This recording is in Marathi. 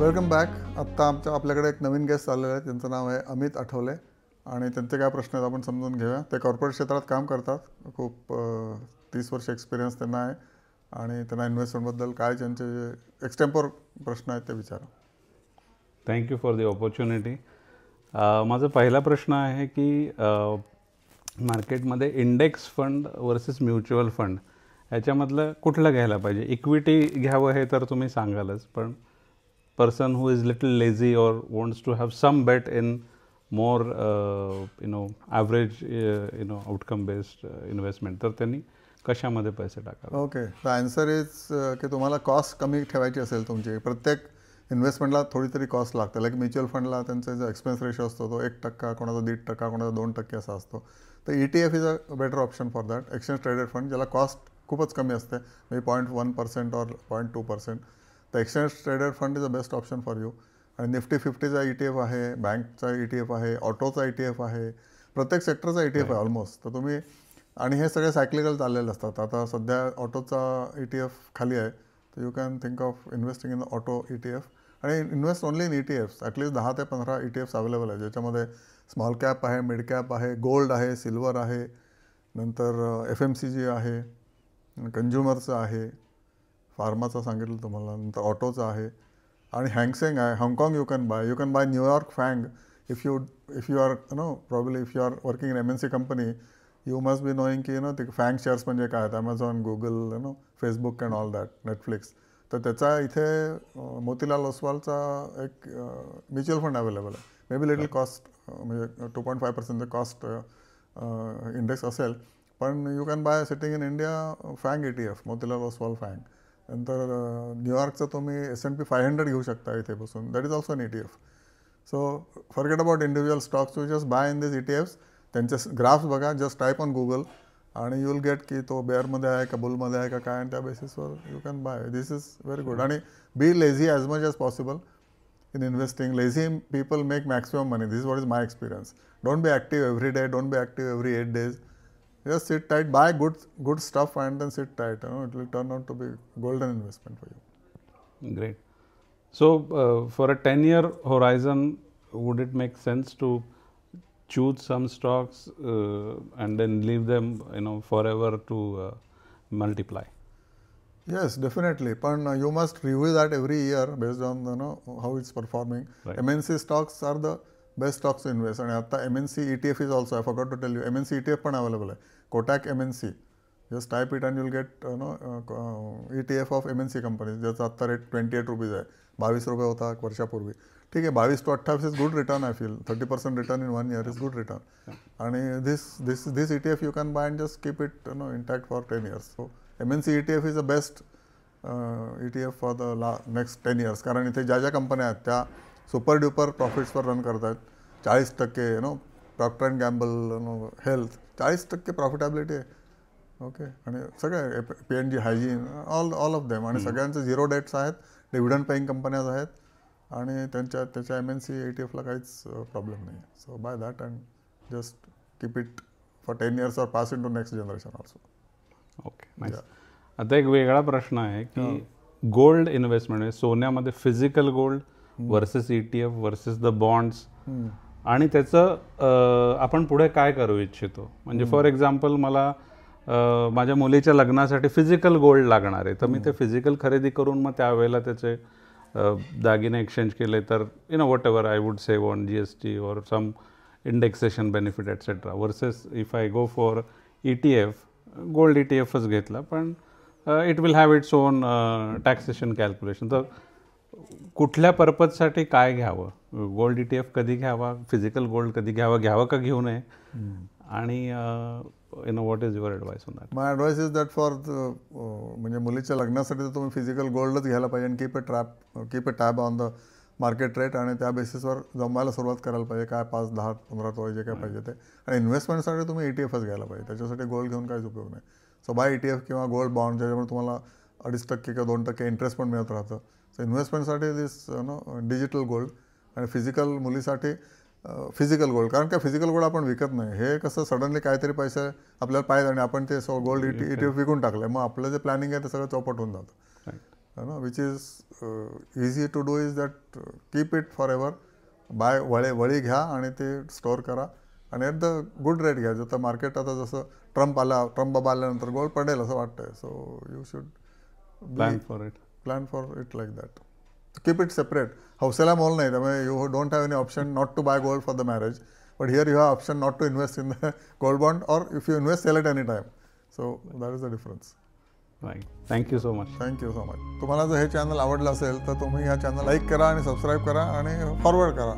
Welcome back. आत्ता आपल्याकडे एक नवीन गेस्ट आलेले आहेत. त्यांचं नाव आहे अमित आठवले आणि त्यांचे काय प्रश्न आहेत आपण समजून घेऊया. ते कॉर्पोरेट क्षेत्रात काम करतात. खूप 30 वर्ष एक्सपिरियन्स त्यांना आहे आणि त्यांना इन्व्हेस्टमेंटबद्दल काय त्यांचे एक्सटेम्पोर प्रश्न आहेत ते विचारा. Thank you for the opportunity. माझा पहिला प्रश्न आहे की मार्केटमध्ये index fund versus mutual fund ह्याच्यामधलं कुठलं घ्यायला पाहिजे? इक्विटी घ्यावं हे तर तुम्ही सांगालच, पण person who is little lazy or wants to have some bet in more average outcome based investment, तर त्यांनी कशामध्ये पैसे टाकावे? ओके, द आन्सर इज की तुम्हाला कॉस्ट कमी ठेवायची असेल तुमची. प्रत्येक इन्व्हेस्टमेंटला थोडी तरी कॉस्ट लागते. लाईक म्युच्युअल फंडला त्यांचा जो एक्सपेन्स रेशो असतो तो 1%, कोणाचा 1.5%, कोणाचा 2% असा असतो. तर ETF is a better option for that. Exchange traded fund ज्याला कॉस्ट खूपच कमी असते, मे 0.1% और 0.2%. तर exchange traded fund is a best option for you. आणि निफ्टी 50चा ETF आहे, बँकचा ETF आहे, ऑटोचा ETF आहे, प्रत्येक सेक्टरचा ETF आहे ऑलमोस्ट. तर तुम्ही आणि हे सगळे सायक्लिकल चाललेले असतात. आता सध्या ऑटोचा ETF खाली आहे, तर you can think of investing in auto ETF आणि invest only in ETFs. At least 10 ते 15 ETFs अवेलेबल आहे, ज्याच्यामध्ये स्मॉल कॅप आहे, मिड कॅप आहे, गोल्ड आहे, सिल्वर आहे, नंतर FMCG आहे, कन्झ्युमरचं आहे, फार्माचं सांगितलं तुम्हाला, नंतर ऑटोचं आहे आणि हँगसेंग आहे. हाँगकाँग you can bye New York फँग. If you R probably if you R working in MNC company, you must be knowing की ते फँग शेअर्स म्हणजे काय आहेत. Amazon, Google, Facebook and all that, Netflix. तर त्याचा इथे मोतीलाल ओसवालचा एक म्युच्युअल फंड अवेलेबल आहे. मे बी लिटल कॉस्ट, म्हणजे 2.5% कॉस्ट इंडेक्स असेल, पण you can buy sitting in India फँग ETF, मोतीलाल ओसवाल फँग. नंतर न्यूयॉर्कचं तुम्ही S&P 500 घेऊ शकता इथे बसून. That is also an ETF. So forget about individual stocks. You just buy in this ETFs. त्यांचे ग्राफ्स बघा, जस्ट टाईप ऑन गुगल आणि यू विल गेट की तो बेअरमध्ये आहे का बुलमध्ये आहे का काय, आणि त्या बेसिसवर you can buy. This is very good. आणि be lazy as much as possible in investing. Lazy people make maximum money. This is what is my experience. Don't be active every day. Don't be active every 8 days. Just sit tight. Buy good stuff and then sit tight. It will turn out to be golden investment for you. Great. So for a 10-year horizon, would it make sense to choose some stocks and then leave them forever to multiply? Yes, definitely. But you must review that every year based on how it's performing. Right. MNC stocks are the best stocks to invest. And आता MNC ETF is also, I forgot to tell you, MNC ETF पण available आहे. Kotak MNC. Just type it and you'll get ETF of MNC companies. ज्याचा आता रेट 28 रुपीज आहे. 22 रुपये होता एक वर्षापूर्वी. ठीक आहे, 22 to 28 is good return. I feel 30% return in 1 year is good return. आणि this ETF you can buy and just keep it intact for 10 years. So MNC ETF is the best ETF for the next 10 years. कारण इथे ज्या ज्या कंपन्या आहेत त्या सुपर ड्युपर प्रॉफिट्सवर रन करत आहेत. 40% Procter and Gamble, health 40% profitability आहे. ओके, आणि सगळे PNG, hygiene, all of them. आणि सगळ्यांचे 0 डेट्स आहेत, डिव्हिडंड पेईंग कंपन्याज आहेत आणि त्याच्या MNC ETFला काहीच प्रॉब्लेम नाही. So buy that and just keep it for 10 years or pass into next generation also. Okay, nice. आता एक वेगळा प्रश्न आहे की गोल्ड इन्व्हेस्टमेंट म्हणजे सोन्यामध्ये physical gold versus ETF versus the bonds, आणि त्याचं आपण पुढे काय करू इच्छितो. म्हणजे फॉर एक्झाम्पल मला माझ्या मुलीच्या लग्नासाठी फिजिकल गोल्ड लागणार आहे, तर मी ते फिजिकल खरेदी करून मग त्यावेळेला त्याचे दागिने एक्सचेंज केले तर whatever I would save on GST और some indexation benefit et cetera, versus if I go for ETF, gold ETFच घेतला पण it will have its own taxation calculation. तर कुठल्या पर्पजसाठी काय घ्यावं? गोल्ड ETF कधी घ्यावा, फिजिकल गोल्ड कधी घ्यावं का घेऊ नये, आणि what is your advice on that? My advice is that for म्हणजे मुलीच्या लग्नासाठी तर तुम्ही फिजिकल गोल्डच घ्यायला पाहिजे आणि keep a tab on the market rate आणि त्या बेसिसवर जमवायला सुरुवात करायला पाहिजे. काय 5, 10, 15 तोळे जे काय पाहिजे ते. आणि इन्व्हेस्टमेंटसाठी तुम्ही ETFच घ्यायला पाहिजे. त्याच्यासाठी गोल्ड घेऊन काहीच उपयोग नाही. सो बाय ETF किंवा गोल्ड बॉन्ड, ज्याच्यामुळे तुम्हाला 2.5% किंवा 2% इंटरेस्ट पण मिळत राहतं. सो इन्व्हेस्टमेंटसाठी दिस डिजिटल गोल्ड, आणि फिजिकल मुलीसाठी फिजिकल गोल्ड. कारण काय फिजिकल गोल्ड आपण विकत नाही. हे कसं सडनली काहीतरी पैसे आपल्याला पाहिजे आणि आपण ते गोल्ड ETF विकून टाकलं, मग आपलं जे प्लॅनिंग आहे ते सगळं चौपट होऊन जातं. Which is easy to do is that keep it for ever. वळी घ्या आणि ते स्टोअर करा आणि ॲट द गुड रेट घ्या. जसं मार्केट आता जसं ट्रम्प बाबा आल्यानंतर गोल्ड पडेल असं वाटतंय. So you should plan for it. Plan for it like that. Keep it separate. हौसेला मोल नाही, त्यामुळे you don't have any option not to buy gold for the marriage. But here you have option not to invest in the gold bond, और if you invest sell at any time. So that is the difference. Right. Thank you so much. Thank you so much. तुम्हाला जर हे चॅनल आवडलं असेल तर तुम्ही ह्या चॅनल लाईक करा आणि सबस्क्राईब करा आणि फॉरवर्ड करा.